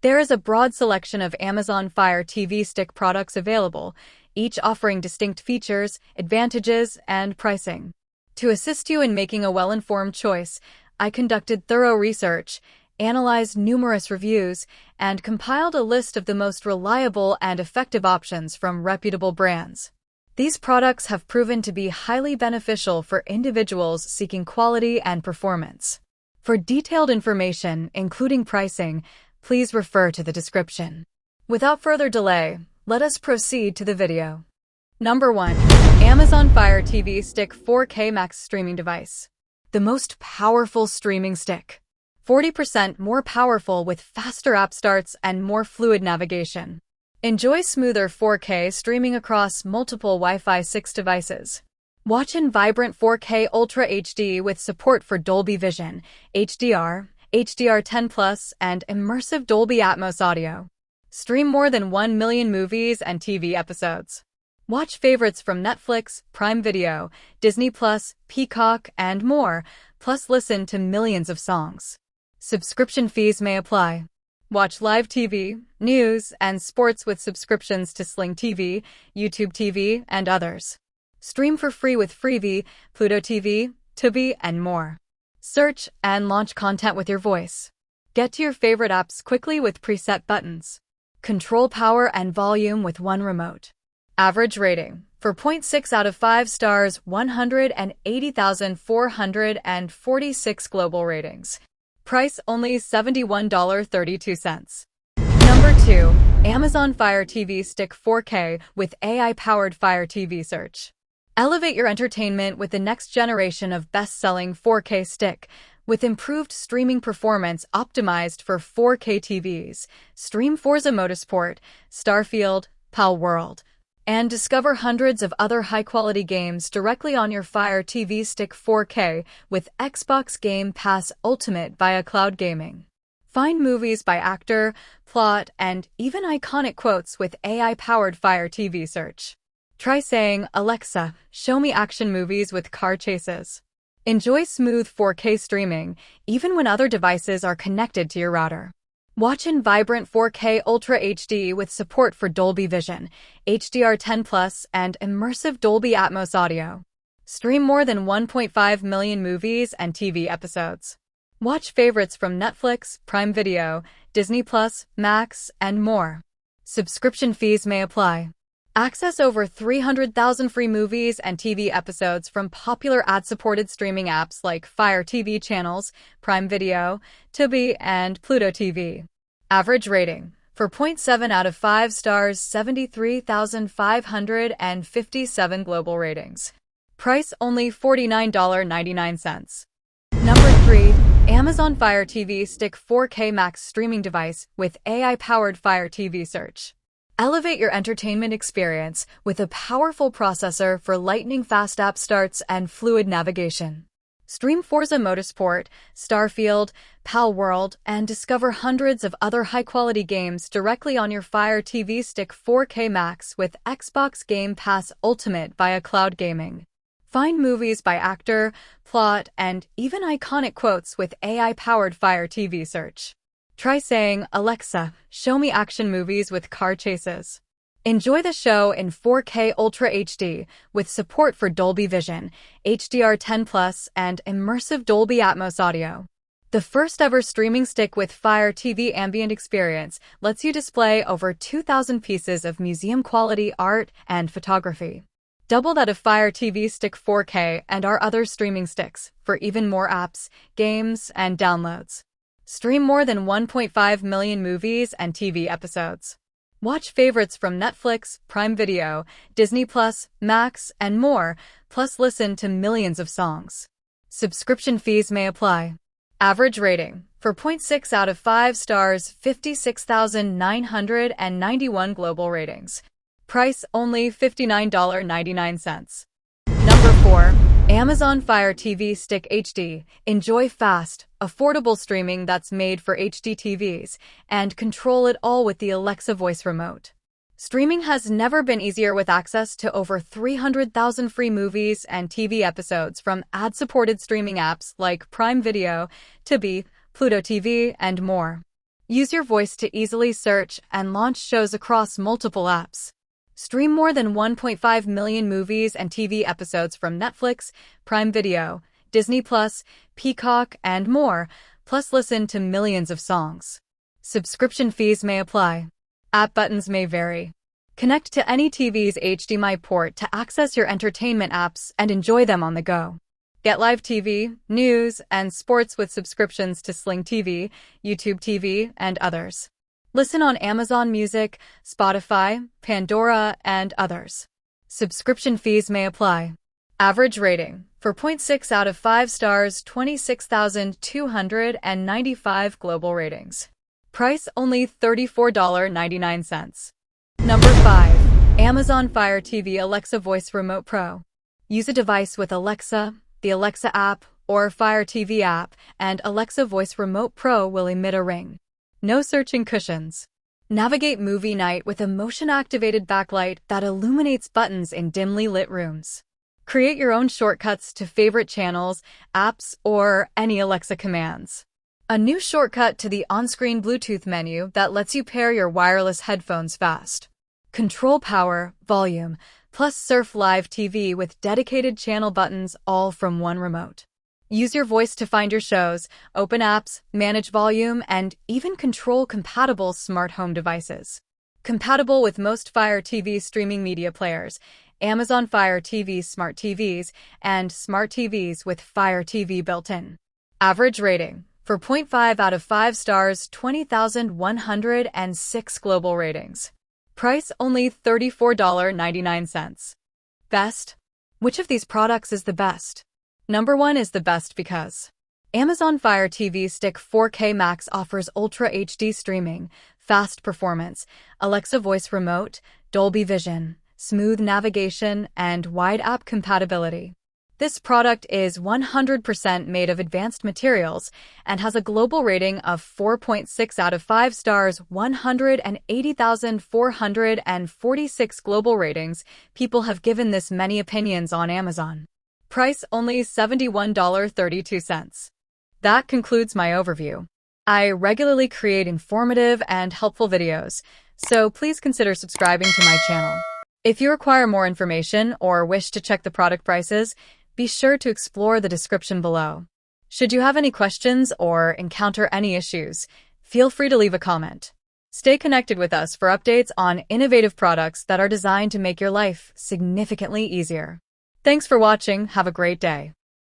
There is a broad selection of Amazon Fire TV Stick products available, each offering distinct features, advantages, and pricing. To assist you in making a well-informed choice, I conducted thorough research, analyzed numerous reviews, and compiled a list of the most reliable and effective options from reputable brands. These products have proven to be highly beneficial for individuals seeking quality and performance. For detailed information, including pricing, please refer to the description. Without further delay, let us proceed to the video. Number 1. Amazon Fire TV Stick 4K Max Streaming Device. The most powerful streaming stick. 40% more powerful with faster app starts and more fluid navigation. Enjoy smoother 4K streaming across multiple Wi-Fi 6 devices. Watch in vibrant 4K Ultra HD with support for Dolby Vision, HDR, HDR10+, and immersive Dolby Atmos audio. Stream more than 1 million movies and TV episodes. Watch favorites from Netflix, Prime Video, Disney+, Peacock, and more, plus listen to millions of songs. Subscription fees may apply. Watch live TV, news, and sports with subscriptions to Sling TV, YouTube TV, and others. Stream for free with Freevee, Pluto TV, Tubi, and more. Search and launch content with your voice. Get to your favorite apps quickly with preset buttons. Control power and volume with one remote. Average rating. 4.6 out of 5 stars, 180,446 global ratings. Price only $71.32. Number 2. Amazon Fire TV Stick 4K with AI-powered Fire TV Search. Elevate your entertainment with the next generation of best-selling 4K stick, with improved streaming performance optimized for 4K TVs. Stream Forza Motorsport, Starfield, Palworld, and discover hundreds of other high-quality games directly on your Fire TV Stick 4K with Xbox Game Pass Ultimate via cloud gaming. Find movies by actor, plot, and even iconic quotes with AI-powered Fire TV Search. Try saying, "Alexa, show me action movies with car chases." Enjoy smooth 4K streaming, even when other devices are connected to your router. Watch in vibrant 4K Ultra HD with support for Dolby Vision, HDR10+, and immersive Dolby Atmos audio. Stream more than 1.5 million movies and TV episodes. Watch favorites from Netflix, Prime Video, Disney+, Max, and more. Subscription fees may apply. Access over 300,000 free movies and TV episodes from popular ad-supported streaming apps like Fire TV channels, Prime Video, Tubi, and Pluto TV. Average rating. 4.7 out of 5 stars, 73,557 global ratings. Price only $49.99. Number 3. Amazon Fire TV Stick 4K Max Streaming Device with AI-powered Fire TV Search. Elevate your entertainment experience with a powerful processor for lightning-fast app starts and fluid navigation. Stream Forza Motorsport, Starfield, Palworld, and discover hundreds of other high-quality games directly on your Fire TV Stick 4K Max with Xbox Game Pass Ultimate via cloud gaming. Find movies by actor, plot, and even iconic quotes with AI-powered Fire TV Search. Try saying, "Alexa, show me action movies with car chases." Enjoy the show in 4K Ultra HD with support for Dolby Vision, HDR10+, and immersive Dolby Atmos audio. The first ever streaming stick with Fire TV Ambient Experience lets you display over 2,000 pieces of museum-quality art and photography. Double that of Fire TV Stick 4K and our other streaming sticks for even more apps, games, and downloads. Stream more than 1.5 million movies and TV episodes. Watch favorites from Netflix, Prime Video, Disney+, Max, and more, plus listen to millions of songs. Subscription fees may apply. Average rating. 4.6 out of 5 stars, 56,991 global ratings. Price only $59.99. Number 4. Amazon Fire TV Stick HD. Enjoy fast, affordable streaming that's made for HD TVs, and control it all with the Alexa voice remote. Streaming has never been easier with access to over 300,000 free movies and TV episodes from ad-supported streaming apps like Prime Video, Tubi, Pluto TV, and more. Use your voice to easily search and launch shows across multiple apps. Stream more than 1.5 million movies and TV episodes from Netflix, Prime Video, Disney+, Peacock, and more, plus listen to millions of songs. Subscription fees may apply. App buttons may vary. Connect to any TV's HDMI port to access your entertainment apps and enjoy them on the go. Get live TV, news, and sports with subscriptions to Sling TV, YouTube TV, and others. Listen on Amazon Music, Spotify, Pandora, and others. Subscription fees may apply. Average rating: 4.6 out of 5 stars, 26,295 global ratings. Price only $34.99. Number 5. Amazon Fire TV Alexa Voice Remote Pro. Use a device with Alexa, the Alexa app, or Fire TV app, and Alexa Voice Remote Pro will emit a ring. No searching cushions. Navigate movie night with a motion-activated backlight that illuminates buttons in dimly lit rooms. Create your own shortcuts to favorite channels, apps, or any Alexa commands. A new shortcut to the on-screen Bluetooth menu that lets you pair your wireless headphones fast. Control power, volume, plus surf live TV with dedicated channel buttons all from one remote. Use your voice to find your shows, open apps, manage volume, and even control compatible smart home devices. Compatible with most Fire TV streaming media players, Amazon Fire TV Smart TVs, and Smart TVs with Fire TV built-in. Average rating: 4.5 out of 5 stars, 20,106 global ratings. Price only $34.99. Best? Which of these products is the best? Number 1 is the best because Amazon Fire TV Stick 4K Max offers Ultra HD streaming, fast performance, Alexa voice remote, Dolby Vision, smooth navigation, and wide app compatibility. This product is 100% made of advanced materials and has a global rating of 4.6 out of 5 stars, 180,446 global ratings. People have given this many opinions on Amazon. Price only $71.32. That concludes my overview. I regularly create informative and helpful videos, so please consider subscribing to my channel. If you require more information or wish to check the product prices, be sure to explore the description below. Should you have any questions or encounter any issues, feel free to leave a comment. Stay connected with us for updates on innovative products that are designed to make your life significantly easier. Thanks for watching. Have a great day.